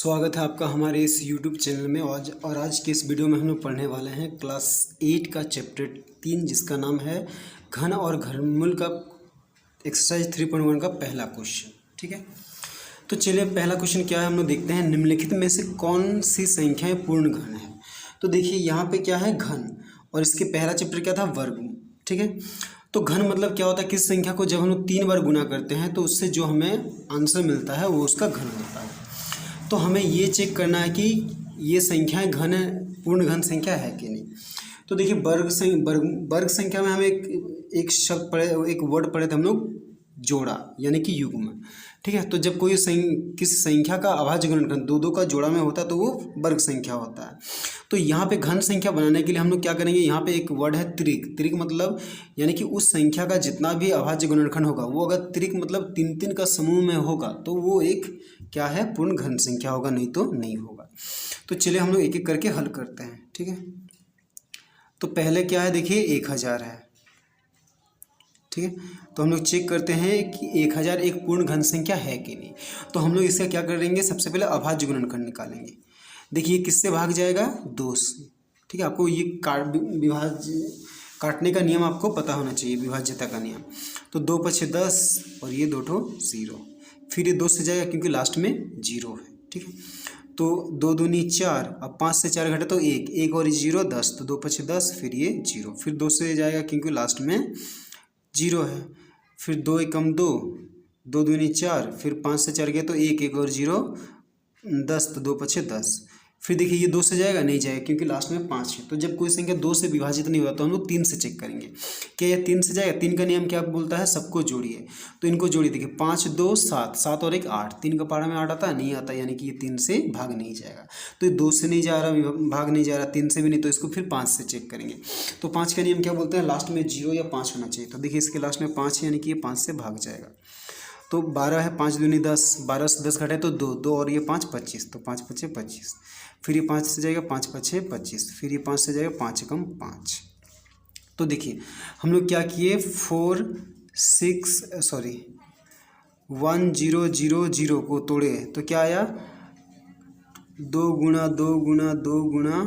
स्वागत है आपका हमारे इस YouTube चैनल में। आज के इस वीडियो में हम लोग पढ़ने वाले हैं क्लास 8 का चैप्टर 3 जिसका नाम है घन और घनमूल का एक्सरसाइज 3.1 का पहला क्वेश्चन। ठीक है, तो चलिए पहला क्वेश्चन क्या है हम लोग देखते हैं। निम्नलिखित में से कौन सी संख्याएं पूर्ण घन है। तो देखिए यहाँ पे क्या है घन, और इसके पहला चैप्टर क्या था वर्ग। ठीक है, तो घन मतलब क्या होता है, किस संख्या को जब हम लोग 3 बार गुना करते हैं तो उससे जो हमें आंसर मिलता है वो उसका घन होता है। तो हमें ये चेक करना है कि ये संख्याएं घन पूर्ण घन संख्या है कि नहीं। तो देखिए वर्ग संख्या में हमें एक शब्द पढ़े, एक वर्ड पढ़े थे हम लोग, जोड़ा यानी कि युग्म। ठीक है, तो जब कोई किसी संख्या का अभाज्य गुणनखंड दो का जोड़ा में होता है तो वो वर्ग संख्या होता है। तो यहाँ पे घन संख्या बनाने के लिए हम लोग क्या करेंगे, यहाँ पे एक वर्ड है त्रिक। त्रिक मतलब यानी कि उस संख्या का जितना भी अभाज्य गुणनखंड होगा वो अगर त्रिक मतलब 3 का समूह में होगा तो वो एक क्या है, पूर्ण घन संख्या होगा, नहीं तो नहीं होगा। तो चलिए हम लोग एक एक करके हल करते हैं। ठीक है, तो पहले क्या है देखिए 1000 है। ठीक है, तो हम लोग चेक करते हैं कि 1000 एक पूर्ण घन संख्या है कि नहीं। तो हम लोग इसका क्या करेंगे, सबसे पहले अभाज्य गुणनखंड निकालेंगे। देखिए किससे भाग जाएगा, 2 से। ठीक है, आपको ये काटने का नियम आपको पता होना चाहिए, विभाज्यता का नियम। तो 2 पछे 10 और ये 2 ठो 0, फिर ये 2 से जाएगा क्योंकि लास्ट में 0 है। ठीक है, तो 2 दूनी 4, अब 5 से 4 घटे तो 1 और 0 10, तो 2 पछे 10, फिर ये 0, फिर 2 से जाएगा क्योंकि लास्ट में 0 है, फिर 2 एकम 2, 2 दूनी 4, फिर 5 से 4 गया तो 1 और 0 10, तो 2 पछे 10, फिर देखिए ये 2 से जाएगा, नहीं जाएगा क्योंकि लास्ट में 5 है। तो जब कोई संख्या 2 से विभाजित नहीं हुआ तो हम लोग 3 से चेक करेंगे। क्या ये 3 से जाएगा, 3 का नियम क्या बोलता है, सबको जोड़िए। तो इनको जोड़िए, देखिए 5 2 7, 7 और 1 8, 3 का पारा में 8 आता है, नहीं आता, यानी कि ये 3 से भाग नहीं जाएगा। तो ये 2 से नहीं जा रहा, भाग नहीं जा रहा, 3 से भी नहीं, तो इसको फिर 5 से चेक करेंगे। तो 5 का नियम क्या बोलते हैं, लास्ट में 0 या 5 होना चाहिए। तो देखिए इसके लास्ट में 5 है, यानी कि ये 5 से भाग जाएगा। तो 12 है, 5 दूनी 10, 12 से 10 घटे तो 2 और ये 5 25, तो 5 पछे 25, फिर ये 5 से जाएगा 5 पछे 25, फिर ये 5 से जाएगा 5 एकम 5। तो देखिए हम लोग क्या किए, 1000 को तोड़े तो क्या आया, 2 गुणा 2 गुणा 2 गुणा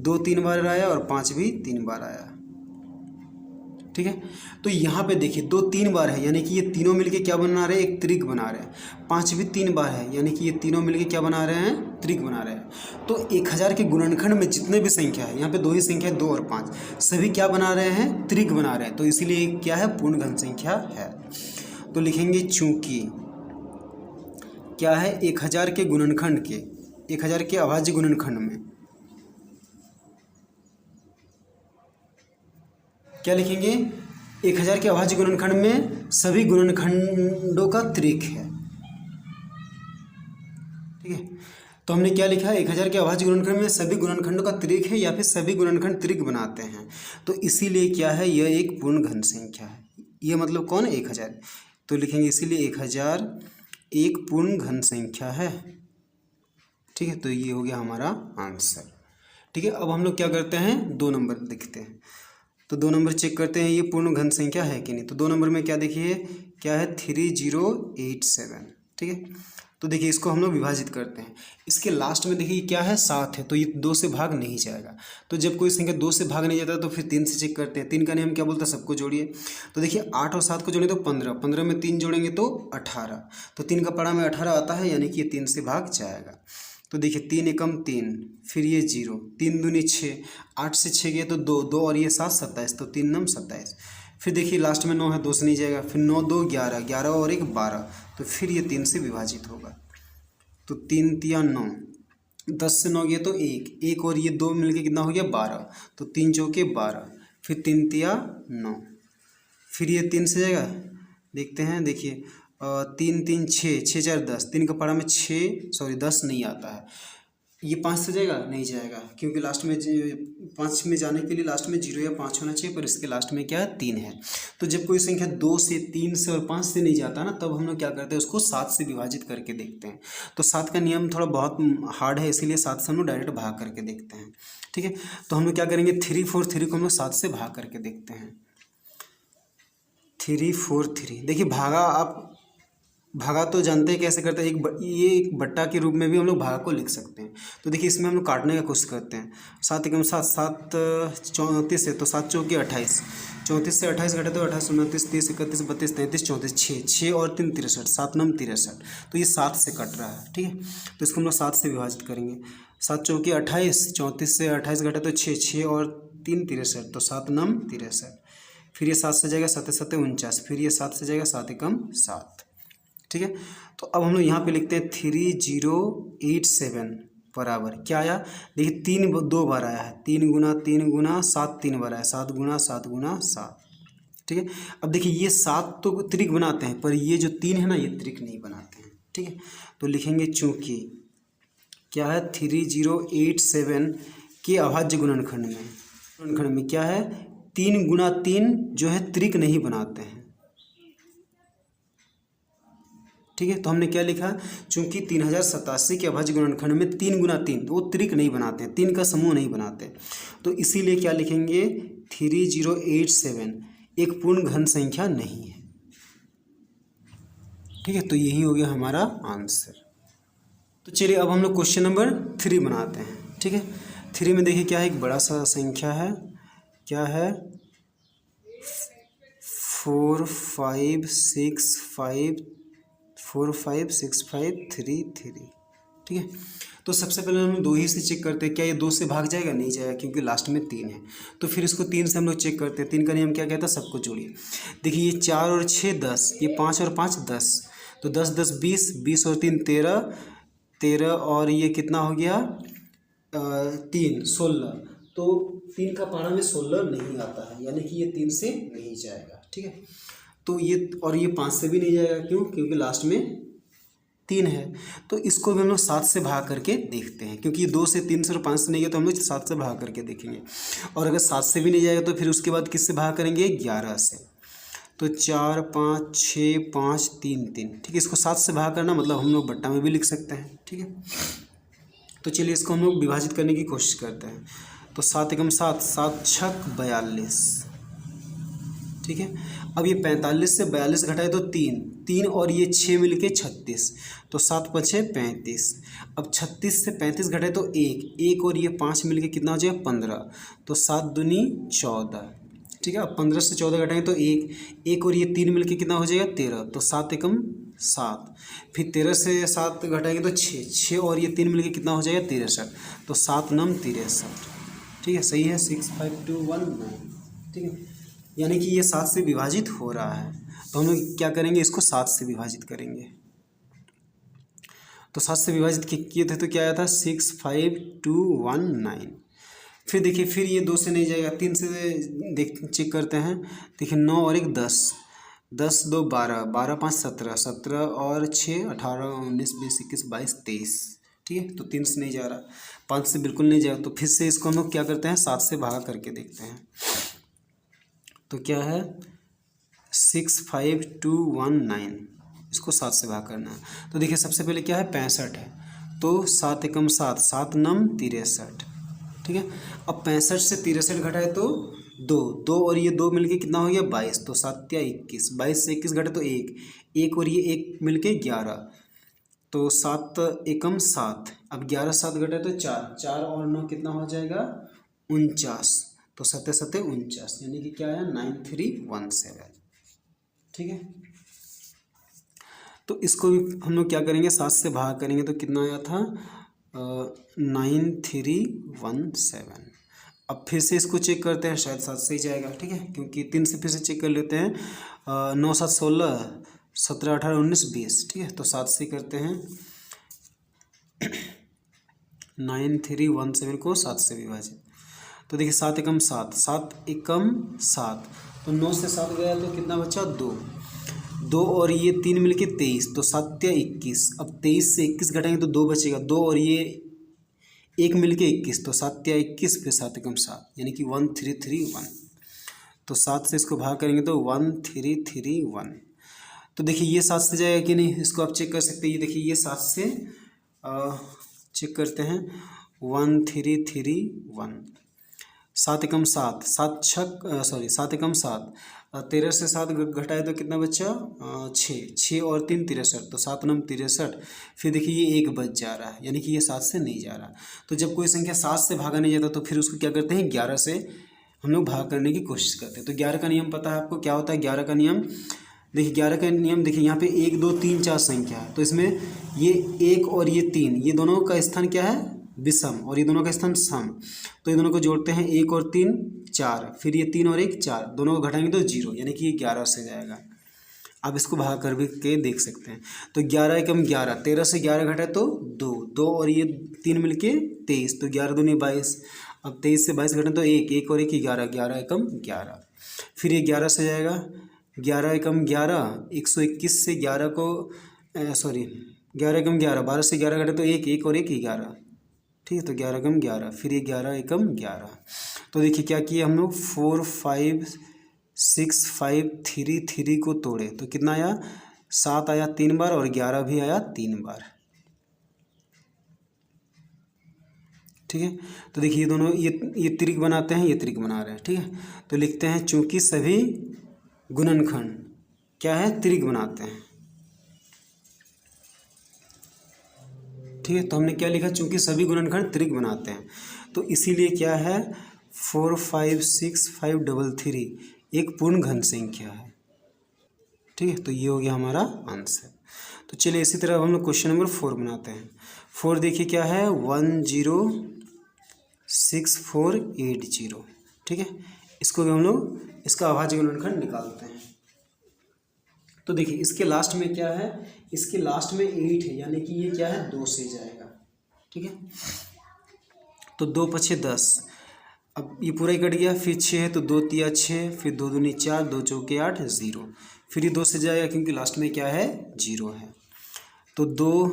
2 3 बार आया और 5 भी 3 बार आया। ठीक है, तो यहाँ पे देखिए 2 3 बार है, यानी कि ये तीनों मिलके क्या बना रहे हैं, एक त्रिक बना रहे हैं। 5 भी 3 बार है, यानी कि ये तीनों मिलके क्या बना रहे हैं, त्रिक बना रहे हैं। तो 1000 के गुणनखंड में जितने भी संख्या है, यहाँ पे 2 ही संख्या है, 2 और 5, सभी क्या बना रहे हैं, त्रिक बना रहे हैं। तो इसीलिए क्या है, पूर्ण घन संख्या है। तो लिखेंगे चूंकि क्या है, 1000 के गुणनखंड के, 1000 के अभाज्य गुणनखंड में क्या लिखेंगे, 1000 के अभाज्य गुणनखंड में सभी गुणनखंडों का त्रिक है। ठीक है, तो हमने क्या लिखा है, 1000 के अभाज्य गुणनखंड में सभी गुणनखंडों का त्रिक है, या फिर सभी गुणनखंड त्रिक बनाते हैं। तो इसीलिए क्या है, यह एक पूर्ण घन संख्या है। ये मतलब कौन, 1000। तो लिखेंगे इसीलिए 1000 एक पूर्ण घन संख्या है। ठीक है, तो ये हो गया हमारा आंसर। ठीक है, अब हम लोग क्या करते हैं, 2 नंबर लिखते हैं। तो 2 नंबर चेक करते हैं ये पूर्ण घन संख्या है कि नहीं। तो 2 नंबर में क्या देखिए, क्या है, 3087। ठीक है, तो देखिए इसको हम लोग विभाजित करते हैं। इसके लास्ट में देखिए क्या है, 7 है, तो ये 2 से भाग नहीं जाएगा। तो जब कोई संख्या 2 से भाग नहीं जाता तो फिर 3 से चेक करते हैं। 3 का नियम क्या बोलता है, सबको जोड़िए। तो देखिए 8 और 7 को जोड़ें तो 15, 15 में 3 जोड़ेंगे तो 18, तो 3 का पारा में 18 आता है, यानी कि ये 3 से भाग जाएगा। तो देखिए 3 एकम 3, फिर ये 0, 3 दूनी 6, 8 से 6 गया तो 2 और ये 7 27, तो 3 9 27, फिर देखिए लास्ट में 9 है, 2 से नहीं जाएगा, फिर 9 2 11, 11 और 1 12, तो फिर ये 3 से विभाजित होगा। तो 3 तिया 9, 10 से 9 गया तो 1 और ये 2 मिलके कितना हो गया, 12, तो 3 चौके 12, फिर 3 तिया 9, फिर ये 3 से जाएगा, देखते हैं, देखिए 3 3 6, 6 4 10, 3 का पारा में 10 नहीं आता है। ये 5 से जाएगा, नहीं जाएगा क्योंकि लास्ट में 5 में जाने के लिए लास्ट में 0 या 5 होना चाहिए, पर इसके लास्ट में क्या है, 3 है। तो जब कोई संख्या 2 से 3 से और 5 से नहीं जाता ना, तब हम लोग क्या करते हैं, उसको 7 से विभाजित करके देखते हैं। तो 7 का नियम थोड़ा बहुत हार्ड है, इसीलिए 7 से हम लोग डायरेक्ट भाग करके देखते हैं। ठीक है, तो हम लोग क्या करेंगे, 3 4 3 को हम लोग 7 से भाग करके देखते हैं। 3 4 3, देखिए भागा आप भागा तो जानते हैं कैसे करते हैं, ये एक बट्टा के रूप में भी हम लोग भागा को लिख सकते हैं। तो देखिए इसमें हम लोग काटने का कोशिश करते हैं। 7 एकम 7, 7 34 है तो 7 चौके 28, 34 से 28 घटे तो 28 29 30 31 32 33 34, 6 और 3 63, 7 9 63। तो ये 7 से कट रहा है, ठीक है। तो इसको हम लोग 7 से विभाजित करेंगे। 7 चौके 28, 34 से 28 घटे तो 6 और 3 63, तो 7 9 63। फिर ये 7 से जाएगा 7 7 49, फिर ये 7 से जाएगा 7 एकम 7, ठीक है। तो अब हम लोग यहाँ पे लिखते हैं 3087 बराबर क्या आया। देखिए 3 2 बार आया है, 3 गुना 3 गुना 7 3 बार आया, 7 गुना 7 गुना 7, ठीक है। अब देखिए ये 7 तो त्रिक बनाते हैं, पर ये जो 3 है ना ये त्रिक नहीं बनाते हैं, ठीक है। तो लिखेंगे चूँकि क्या है 3087 के अभाज्य गुणनखंड में क्या है 3 गुना 3 जो है त्रिक नहीं बनाते हैं, ठीक है। तो हमने क्या लिखा, चूंकि 3087 के अभाज्य गुणनखंड में 3 गुना 3 वो त्रिक नहीं बनाते हैं, 3 का समूह नहीं बनाते, तो इसीलिए क्या लिखेंगे 3087 एक पूर्ण घन संख्या नहीं है, ठीक है। तो यही हो गया हमारा आंसर। तो चलिए अब हम लोग क्वेश्चन नंबर 3 बनाते हैं, ठीक है। 3 में देखिए क्या है, एक बड़ा सा संख्या है, क्या है 4 5 6 5 4 5 6 5 3 3, ठीक है। तो सबसे पहले हम 2 ही से चेक करते हैं, क्या ये 2 से भाग जाएगा, नहीं जाएगा क्योंकि लास्ट में 3 है। तो फिर इसको 3 से हम लोग चेक करते हैं। 3 का नियम क्या कहता है, सबको जोड़िए। देखिए ये 4 और 6 10, ये 5 और 5 10, तो 10 10 20, 20 और 3 13, 13 और ये कितना हो गया 3 16। तो 3 का पारा में 16 नहीं आता है, यानी कि ये 3 से नहीं जाएगा, ठीक है। तो ये और ये 5 से भी नहीं जाएगा, क्यों, क्योंकि लास्ट में 3 है। तो इसको भी हम लोग 7 से भाग करके देखते हैं, क्योंकि 2 से 3 से और 5 से नहीं गया तो हम लोग 7 से भाग करके देखेंगे। और अगर 7 से भी नहीं जाएगा तो फिर उसके बाद किससे भाग करेंगे 11 से। तो 4 5 6 5 3 3, ठीक है। इसको 7 से भाग करना मतलब हम लोग बट्टा में भी लिख सकते हैं, ठीक है। तो चलिए इसको हम लोग विभाजित करने की कोशिश करते हैं। तो 7 एकम 7, 7 छक 42, ठीक है। अब ये 45 से 42 घटाए तो 3 और ये 6 मिलके 36, तो 7 5 35। अब 36 से 35 घटाए तो 1 और ये 5 मिलके कितना हो जाएगा 15, तो 7 दूनी 14, ठीक है। अब 15 से 14 घटाएंगे तो 1 और ये 3 मिलके कितना हो जाएगा 13, तो 7 एकम 7। फिर 13 से 7 घटाएंगे तो 6 और ये 3 मिलके कितना हो जाएगा 63, तो 7 9 63, ठीक है। सही है 6 5 2 1 9, ठीक है। यानी कि ये 7 से विभाजित हो रहा है, तो हम लोग क्या करेंगे, इसको 7 से विभाजित करेंगे। तो 7 से विभाजित किए थे तो क्या आया था 6 5 2 1 9। फिर देखिए फिर ये 2 से नहीं जाएगा, 3 से चेक करते हैं। देखिए 9 और 1 10, 10 2 12, 12 5 17, 17 और 6 18 19 20 21 22 23, ठीक है। तो 3 से नहीं जा रहा, 5 से बिल्कुल नहीं जाएगा, तो फिर से इसको हम लोग क्या करते हैं 7 से भागा करके देखते हैं। तो क्या है 6 5 2 1 9, इसको 7 से भाग करना है। तो देखिए सबसे पहले क्या है 65 है, तो 7 एकम 7, 7 9 63, ठीक है। अब 65 से 63 घटाए तो 2 और ये 2 मिलके कितना हो गया 22, तो 7 या 21, 22 से 21 घटे तो 1 और ये 1 मिलके 11, तो 7 एकम 7। अब 11 7 घटे तो 4 और 9 कितना हो जाएगा 49, तो 7 7 49, यानी कि क्या आया 9317, ठीक है। तो इसको भी हम लोग क्या करेंगे 7 से भाग करेंगे तो कितना आया था 9317। अब फिर से इसको चेक करते हैं, शायद 7 से ही जाएगा, ठीक है, क्योंकि 3 से फिर से चेक कर लेते हैं। 9 7 16, 17 18 19 20, ठीक है। तो 7 से करते हैं 9317 को 7 से विभाजित। तो देखिए 7 एकम 7, 7 एकम 7, तो 9 से 7 गया तो कितना बचा 2 और ये 3 मिलके 23, तो 7 या 21। अब 23 से 21 घटाएंगे तो 2 बचेगा, 2 और ये 1 मिलके 21, तो 7 या 21, फिर 7 एकम 7, यानी कि 1331। तो 7 से इसको भाग करेंगे तो 1331। तो देखिए ये 7 से जाएगा कि नहीं, इसको आप चेक कर सकते हैं। ये देखिए ये 7 से चेक करते हैं 1331। 7 एकम 7, 7 एकम 7, 13 से 7 घटाए तो कितना बचा? 6, 6 और 3 63, तो 7 9 63। फिर देखिए ये 1 बच जा रहा है, यानी कि ये 7 से नहीं जा रहा। तो जब कोई संख्या 7 से भागा नहीं जाता तो फिर उसको क्या करते हैं? 11 से हम लोग भाग करने की कोशिश करते हैं। तो 11 का नियम पता है आपको, क्या होता है 11 का नियम? देखिए 11 का नियम, देखिए यहाँ पे 1 2 3 4 संख्या है, तो इसमें ये 1 और ये 3, ये दोनों का स्थान क्या है? विषम, और ये दोनों का स्थान सम। तो ये दोनों को जोड़ते हैं, 1 और 3 4, फिर ये 3 और 1 4, दोनों को घटाएंगे तो 0, यानी कि ये 11 से जाएगा। आप इसको भाग कर भी के देख सकते हैं। तो 11 एकम 11, 13 से 11 घटा तो 2, 2 और ये 3 मिलके 23, तो 11 दूनी 22। अब 23 से 22 घटा तो 1, 1 और 1 11, 11 एकम 11। फिर ये 11 से जाएगा, 11 एकम 11, 121 से 11 को 11 एकम 11, 12 से 11 घटे तो 1, 1 और 1 11, ठीक है। तो 11 एकम 11, फिर ये 11 एकम 11। तो देखिए क्या किए हम लोग, 4 5 6 5 3 3 को तोड़े तो कितना आया? 7 आया 3 बार और 11 भी आया 3 बार, ठीक है। तो देखिए ये दोनों ये त्रिक बनाते हैं, ये त्रिक बना रहे हैं, ठीक है। तो लिखते हैं चूंकि सभी गुणनखंड क्या है? त्रिक बनाते हैं, ठीक है। तो हमने क्या लिखा? चूंकि सभी गुणनखंड त्रिक बनाते हैं, तो इसीलिए क्या है? 4 5 6 5 3 3 एक पूर्ण घन संख्या है, ठीक है। तो ये हो गया हमारा आंसर। तो चलिए इसी तरह हम लोग क्वेश्चन नंबर 4 बनाते हैं। 4 देखिए क्या है? 106480, ठीक है। इसको भी हम लोग इसका अभाज्य गुणनखंड निकालते हैं। तो देखिए इसके लास्ट में क्या है? इसके लास्ट में 8 है, यानी कि ये क्या है? 2 से जाएगा, ठीक है। तो 2 पछे 10, अब ये पूरा ही कट गया। फिर 6 है तो 2 तिया 6, फिर 2 दूनी 4, 2 चौके 8 0, फिर ये 2 से जाएगा क्योंकि लास्ट में क्या है? 0 है। तो 2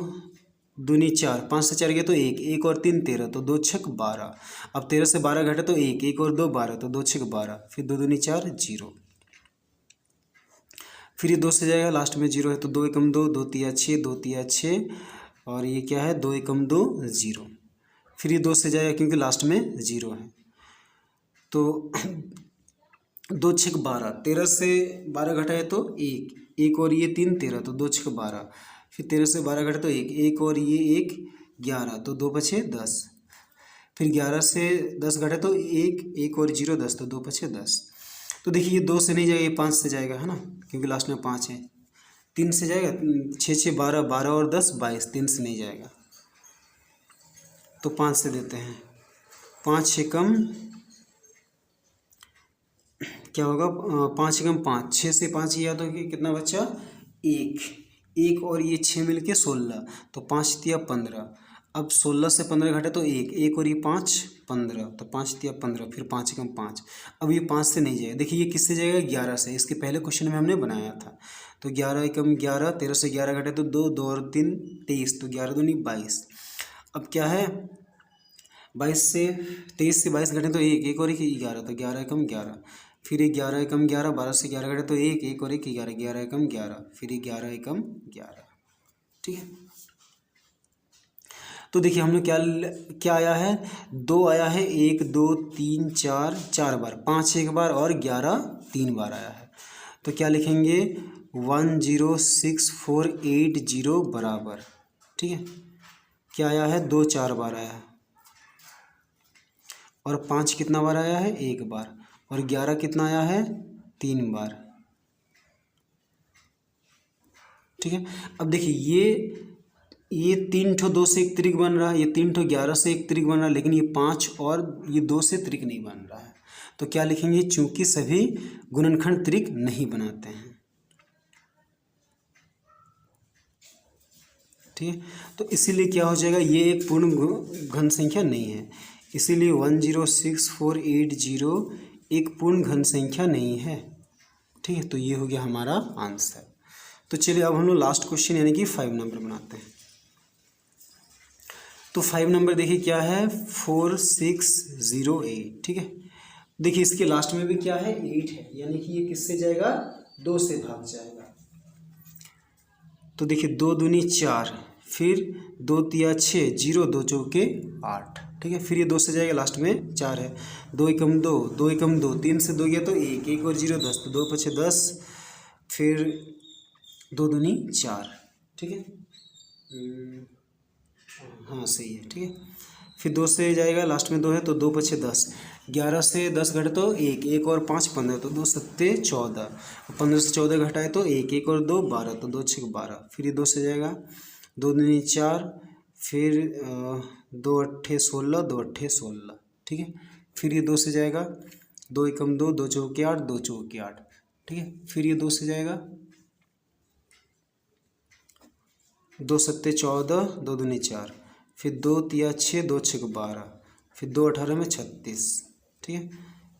दूनी 4, 5 से 4 गया तो 1, 1 और 3 13, तो 2 छक 12। अब 13 से 12 घटा तो 1, 1 और 2 12, तो 2 छक 12, फिर 2 दूनी 4 0, फिर ये 2 से जाएगा, लास्ट में 0 है तो 2 एकम 2, 2 तिया 6, 2 तिया 6, और ये क्या है? 2 एकम 2 0, फिर ये 2 से जाएगा क्योंकि लास्ट में 0 है। तो 2 छक 12, 13 से 12 घटाए तो 1, 1 और ये 3 13, तो 2 छक 12, फिर 13 से 12 घटा तो 1, 1 और ये 1 11, तो 2 पछे 10, फिर 11 से 10 घटा तो 1, 1 और 0 10, तो 2 पछे 10। तो देखिए ये 2 से नहीं जाएगा, ये 5 से जाएगा, है ना, क्योंकि लास्ट में 5 है। 3 से जाएगा, 6 6 12, 12 और 10 22, 3 से नहीं जाएगा, तो 5 से देते हैं। 5 एकम क्या होगा? 5 एकम 5, 6 से 5 किया तो कितना बचा? 1, 1 और ये 6 मिलके 16, तो 5 तिया 15। अब 16 से 15 घटे तो 1, 1 और ये 5 15, तो 5 तिया 15, फिर 5 एकम 5। अब ये 5 से नहीं जाएगा, देखिए ये किससे जाएगा? 11 से, इसके पहले क्वेश्चन में हमने बनाया था। तो 11 एकम 11, 13 से 11 घटे तो 2, 2 और 3 23, तो 11 दूनी 22। अब क्या है? 22 से 23 से 22 घटे तो 1, 1 और 1 11, तो 11 एकम 11, फिर ये 11 एकम 11, 12 से 11 घटे तो 1, 1 और 1 11, 11 एकम 11, फिर ये 11 एकम 11, ठीक है। तो देखिए हम लोग क्या आया है? 2 आया है, 1 2 3 4 4 बार, 5 एक बार और 11 3 बार आया है। तो क्या लिखेंगे? 106480 बराबर, ठीक है। क्या आया है? 2 4 बार आया है, और 5 कितना बार आया है? 1 बार, और 11 कितना आया है? 3 बार, ठीक है। अब देखिए ये 3 ठो 2 से एक त्रिक बन रहा है, ये 3 ठो 11 से एक त्रिक बन रहा है, लेकिन ये 5 और ये 2 से त्रिक नहीं बन रहा है। तो क्या लिखेंगे? चूंकि सभी गुणनखंड त्रिक नहीं बनाते हैं, ठीक है। तो इसीलिए क्या हो जाएगा? ये एक पूर्ण घन संख्या नहीं है, इसीलिए 106480 एक पूर्ण घन संख्या नहीं है, ठीक है। तो ये हो गया हमारा आंसर। तो चलिए अब हम लोग लास्ट क्वेश्चन यानी कि 5 नंबर बनाते हैं। तो 5 नंबर देखिए क्या है? 4608, ठीक है। देखिए इसके लास्ट में भी क्या है? 8 है, यानी कि ये किससे जाएगा? 2 से भाग जाएगा। तो देखिए 2 दूनी 4, फिर 2 तिया 6, 0 2 चौके 8, ठीक है। फिर ये 2 से जाएगा, लास्ट में 4 है, 2 एकम 2, 2 एकम 2, 3 से 2 गया तो 1, 1 और 0 10, तो 2 पछे 10, फिर 2 दूनी 4, ठीक है। हाँ सही है, ठीक है। फिर 2 से जाएगा, लास्ट में 2 है तो 2 पछे 10, 11 से 10 घटे तो 1, 1 और 5 15, तो 2 सत्ते 14, 15 से 14 घटाए तो 1, 1 और 2 12, तो 2 छः 12। फिर ये 2 से जाएगा, 2 दूनी 4, फिर 2 अट्ठे 16, 2 अट्ठे 16, ठीक है। फिर ये 2 से जाएगा, 2 एकम 2, 2 चौके 8, 2 चौके 8, ठीक है। फिर ये 2 से जाएगा, 2 सत्ते 14, 2 दूनी 4, फिर 2 तिया 6, 2 छः 12, फिर 2 18 में 36, ठीक है।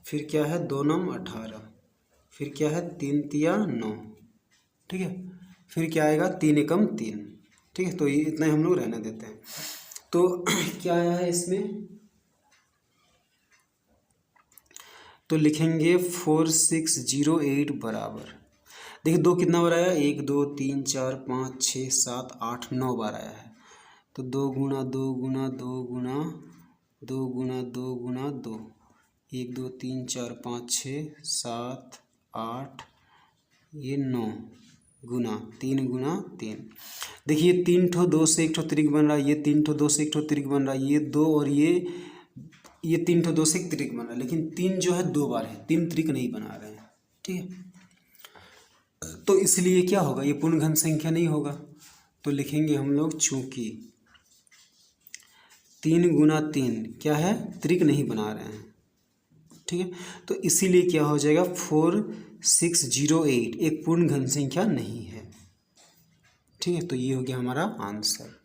फिर क्या है, 2 नम 18, फिर क्या है 3 तिया 9, ठीक है। फिर क्या आएगा 3 एकम 3, ठीक है। तो ये इतना ही हम लोग रहने देते हैं। तो क्या आया है इसमें, तो लिखेंगे 4608 बराबर, देखिए 2 कितना बार आया, 1 2 3 4 5 6 7 8 9 बार आया है। तो 2 गुना 2 गुना 2 गुना 2 गुना 2 गुना 2, 1 2 3 4 5 6 7 8, ये 9 गुना 3 गुना 3। देखिए 3 ठो 2 से 1 ठो त्रिक बन रहा है, ये 3 ठो 2 से 1 ठो त्रिक बन रहा है, ये 2 और ये 3 ठो 2 से 1 त्रिक बन रहा है, लेकिन 3 जो है 2 बार है, 3 त्रिक नहीं बना रहे हैं, ठीक है। तो इसलिए क्या होगा, ये पूर्ण घन संख्या नहीं होगा। तो लिखेंगे हम लोग, चूंकि 3 गुना 3 क्या है, त्रिक नहीं बना रहे हैं, ठीक है। तो इसीलिए क्या हो जाएगा, 4608 एक पूर्ण घन संख्या नहीं है, ठीक है। तो ये हो गया हमारा आंसर।